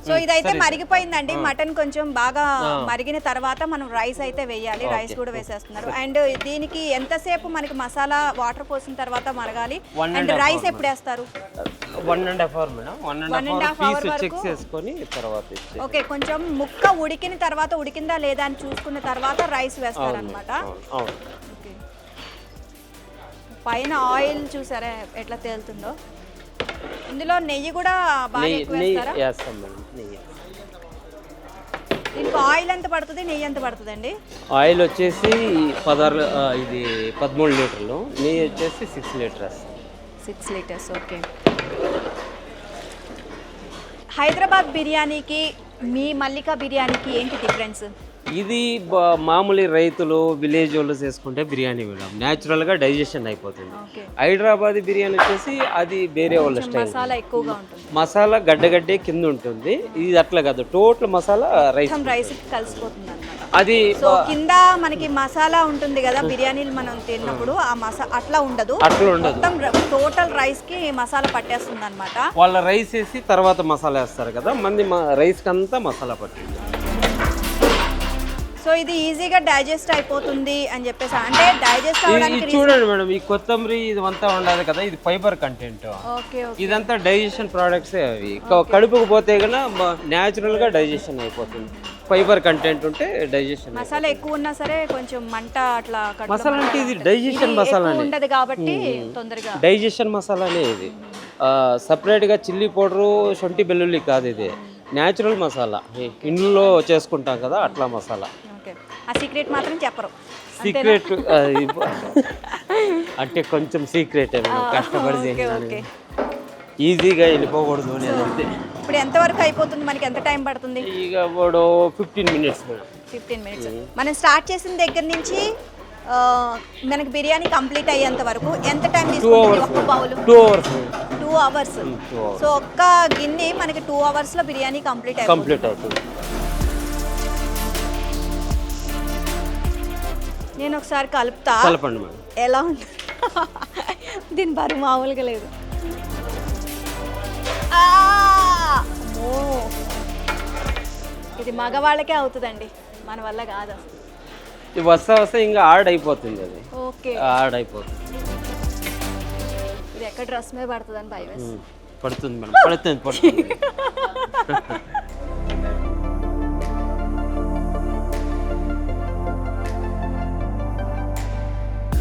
So ఇదైతే మరిగిపోయిందండి. Mutton కొంచెం బాగా మరిగిన తర్వాత మనం రైస్ అయితే వేయాలి. రైస్ కూడా వేసేస్తున్నారు. అండ్ దీనికి ఎంతసేపు మనకి మసాలా వాటర్ పోసిన తర్వాత మరగాలి? అండ్ రైస్ ఎప్పుడు వేస్తారు? 1.5 hour madam. 1.5 hour piece check చేసుకొని తర్వాత ఇచ్చేది. ఓకే, కొంచెం ముక్క ఉడికిన తర్వాత ఉడికిందా లేదా అని చూసుకున్న తర్వాత రైస్ వేస్తారనమాట. అవును. పైన ఆయిల్ చూసారా ఎట్లా తేలుతుందో. ఇందులో నెయ్యి కూడా బాగా ఎక్కువ వేస్తారా? వేస్తాం మేడం, నెయ్యి. దీనికి ఆయిల్ ఎంత పడుతుంది, నెయ్యి ఎంత పడుతుందండి? ఆయిల్ వచ్చేసి 13 లీటర్లు, నెయ్యి వచ్చేసి 6 లీటర్స్. 6 లీటర్స్. ఓకే. హైదరాబాద్ బిర్యానీకి మీ మల్లికా బిర్యానీకి ఏంటి డిఫరెన్స్? ఇది మామూలు రైతులు విలేజ్ వాళ్ళు చేసుకుంటే బిర్యానీ మేడం న్యాచురల్గా డైజెషన్ అయిపోతుంది. హైదరాబాద్ బిర్యానీ వచ్చేసి అది వేరే వాళ్ళ స్టైల్, మసాలా ఎక్కువగా ఉంటుంది. మసాలా గడ్డగడ్డే కింద ఉంటుంది. ఇది అట్లా కాదు, టోటల్ మసాలా రైస్ కలిసిపోతుంది అన్నమాట. అది సో కింద మనకి మసాలా ఉంటుంది కదా బిర్యానీలు మనం తిన్నప్పుడు, ఆ మసాలా అట్లా ఉండదు. మొత్తం టోటల్ రైస్ కి మసాలా పట్టేస్తుంది అన్నమాట. వాళ్ళ రైస్ వేసి తర్వాత మసాలా వేస్తారు కదా, మంది రైస్ కంతా మసాలా పట్టింది. సో ఇది ఈజీగా డైజెస్ట్ అయిపోతుంది అని చెప్పేసి, అంటే డైజెస్ట్ అవడానికి చూడండి మేడం, ఈ కొత్తిమీర ఇదంతా ఉండదు కదా, ఇది ఫైబర్ కంటెంట్. ఇదంతా డైజెషన్ ప్రోడక్ట్స్. అవి కడుపుకు పోతే కన్నా న్యాచురల్ గా డైజెషన్ అయిపోతుంది. ఫైబర్ కంటెంట్ ఉంటే డైజెషన్. మసాలా ఎక్కువ ఉన్నా సరే కొంచెం మంట అట్లా. మసాలా అంటే ఇది డైజెషన్ మసాలా ఉండదు కాబట్టి తొందరగా డైజెషన్ మసాలానే. ఇది సపరేట్ గా చిల్లీ పౌడరు, శొంఠి వెల్లుల్లి కాదు, ఇది న్యాచురల్ మసాలా. ఇంట్లో చేసుకుంటాం కదా అట్లా మసాలా. ఆ సీక్రెట్ మాత్రం చెప్పరు. సీక్రెట్ అంటే కొంచెం సీక్రెట్ కష్టపడి ఈజీగా వెళ్ళిపోకూడదు అనేది. ఇప్పుడు ఎంతవరకు అయిపోతుంది, మనకి ఎంత టైం పడుతుంది? ఇక 15 minutes. 15 minutes. మనం స్టార్ట్ చేసిన దగ్గర నుంచి మనకి బిర్యానీ కంప్లీట్ అయ్యేంత వరకు ఎంత టైం తీసుకుంటుంది? ఒక్క బౌల్ 2 hours. 2 hours. సో ఒక్క గిన్నె మనకి 2 hours లో బిర్యానీ కంప్లీట్ అవుతుంది. నేను ఒకసారి కలుపుతా. కలపండి మేడం. ఎలా ఉంది? దీని బరువు మామూలుగా లేదు. ఇది మగవాళ్ళకే అవుతుందండి, మన వల్ల కాదు. ఇది వస్తా ఇంకా ఆడ్ అయిపోతుంది. అది ఓకే, ఆడ్ అయిపోతుంది. ఇది ఎక్కడ డ్రెస్ మీద పడుతుంది అని భయం పడుతుంది మేడం, పడుతుంది.